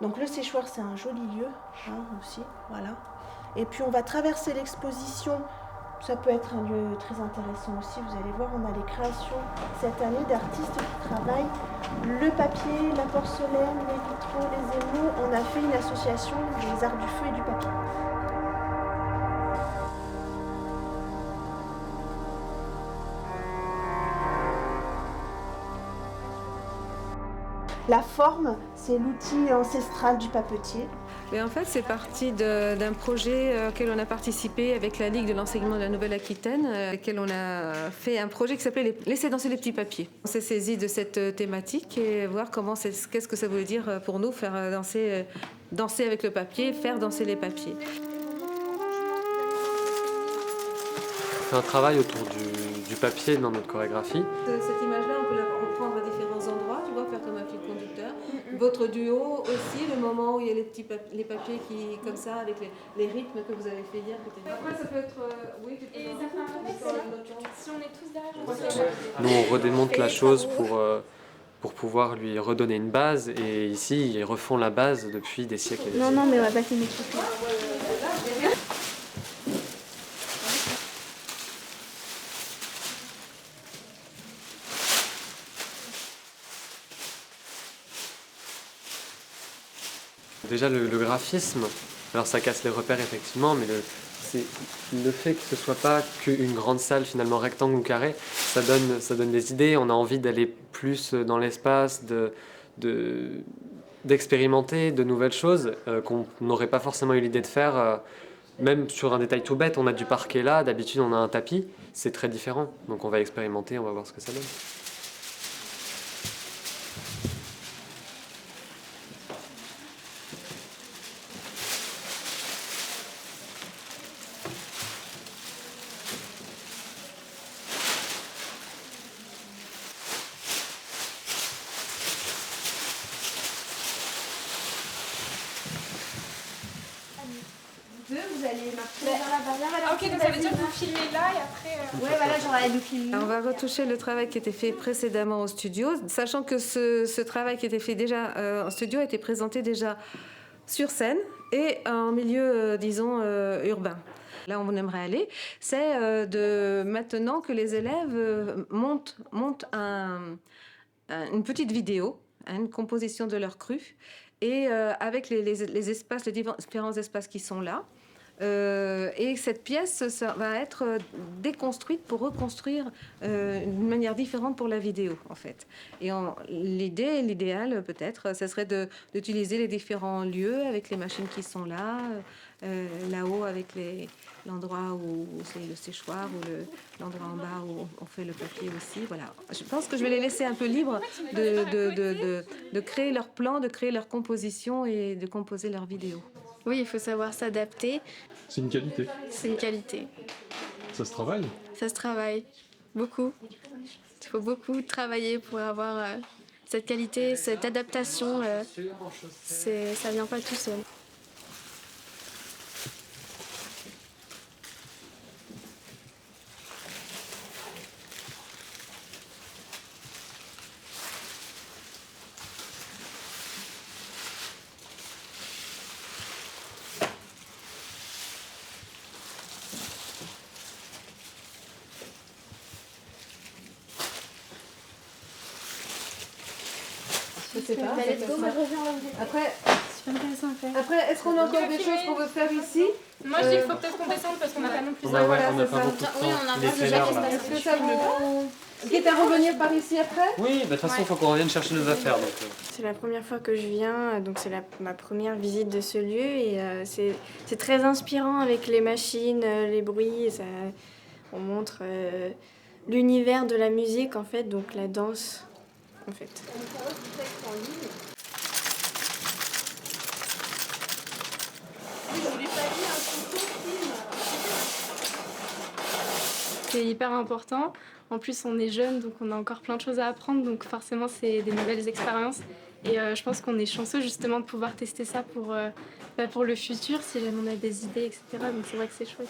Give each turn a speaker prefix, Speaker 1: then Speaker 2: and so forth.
Speaker 1: Donc le séchoir, c'est un joli lieu aussi, voilà. Et puis on va traverser l'exposition. Ça peut être un lieu très intéressant aussi. Vous allez voir, on a les créations cette année d'artistes qui travaillent le papier, la porcelaine, les vitraux, les émaux. On a fait une association des arts du feu et du papier. La forme, c'est l'outil ancestral du papetier.
Speaker 2: Mais en fait, c'est parti d'un projet auquel on a participé avec la Ligue de l'enseignement de la Nouvelle-Aquitaine, auquel on a fait un projet qui s'appelait Laisser danser les petits papiers. On s'est saisi de cette thématique et voir qu'est-ce que ça voulait dire pour nous, faire danser avec le papier, faire danser les papiers.
Speaker 3: On fait un travail autour du papier dans notre chorégraphie.
Speaker 2: Cette image-là, on peut la reprendre à différents endroits, tu vois, faire comme un fil conducteur. Votre duo aussi, le moment où il y a les papiers qui, comme ça, avec les rythmes que vous avez fait hier. Après, ça peut être... oui,
Speaker 4: et ça fait un peu si on est tous derrière,
Speaker 3: Nous, on redémonte la chose pour pouvoir lui redonner une base. Et ici, ils refont la base depuis des siècles et des siècles.
Speaker 4: Non, mais on va pas finir tout ça.
Speaker 3: Déjà, le graphisme, alors ça casse les repères effectivement, mais le fait que ce soit pas qu'une grande salle finalement rectangle ou carré, ça donne des idées. On a envie d'aller plus dans l'espace, d'expérimenter de nouvelles choses qu'on n'aurait pas forcément eu l'idée de faire. Même sur un détail tout bête, on a du parquet là, d'habitude on a un tapis, c'est très différent. Donc on va expérimenter, on va voir ce que ça donne.
Speaker 1: Vous allez marcher dans la barrière.
Speaker 4: Ok, donc ça veut dire que vous filmez là et après...
Speaker 1: Ouais, voilà, genre elle nous filme.
Speaker 2: On va retoucher le travail qui était fait précédemment au studio, sachant que ce travail qui était fait déjà en studio a été présenté déjà sur scène et en milieu, disons, urbain. Là où on aimerait aller, c'est de maintenant que les élèves montent une petite vidéo, une composition de leur cru, et avec les espaces, les différents espaces qui sont là. Et cette pièce ça va être déconstruite pour reconstruire d'une manière différente pour la vidéo, en fait. Et l'idéal, peut-être, ce serait d'utiliser les différents lieux avec les machines qui sont là, là-haut avec l'endroit où c'est le séchoir ou l'endroit en bas où on fait le papier aussi. Voilà. Je pense que je vais les laisser un peu libres de créer leur plan, de créer leur composition et de composer leur vidéo.
Speaker 4: Oui, il faut savoir s'adapter.
Speaker 5: C'est une qualité.
Speaker 4: C'est une qualité.
Speaker 5: Ça se travaille.
Speaker 4: Ça se travaille beaucoup. Il faut beaucoup travailler pour avoir cette qualité, cette adaptation. Ça vient pas tout seul.
Speaker 1: Je sais pas. Après,
Speaker 4: C'est super intéressant à faire.
Speaker 1: après est-ce qu'on a encore des choses qu'on veut faire ici?
Speaker 4: Moi, je dis qu'il faut peut-être qu'on descende parce qu'on n'a pas non plus...
Speaker 3: On n'a
Speaker 1: voilà,
Speaker 3: pas
Speaker 1: c'est ça.
Speaker 3: beaucoup de temps.
Speaker 4: Oui, on a
Speaker 3: Il est
Speaker 4: pas
Speaker 3: quelle
Speaker 4: déjà
Speaker 3: heure,
Speaker 4: fait
Speaker 3: là
Speaker 4: ça.
Speaker 1: Est-ce que ça vous... Quitte à revenir par ici après?
Speaker 3: Oui, de toute façon, il faut qu'on revienne chercher nos affaires. Donc,
Speaker 4: C'est la première fois que je viens, donc c'est ma première visite de ce lieu et c'est très inspirant avec les machines, les bruits. On montre l'univers de la musique en fait, donc la danse en fait. C'est hyper important. En plus, on est jeunes, donc on a encore plein de choses à apprendre. Donc forcément, c'est des nouvelles expériences. Et je pense qu'on est chanceux justement de pouvoir tester ça pour le futur, si jamais on a des idées, etc. Donc c'est vrai que c'est chouette.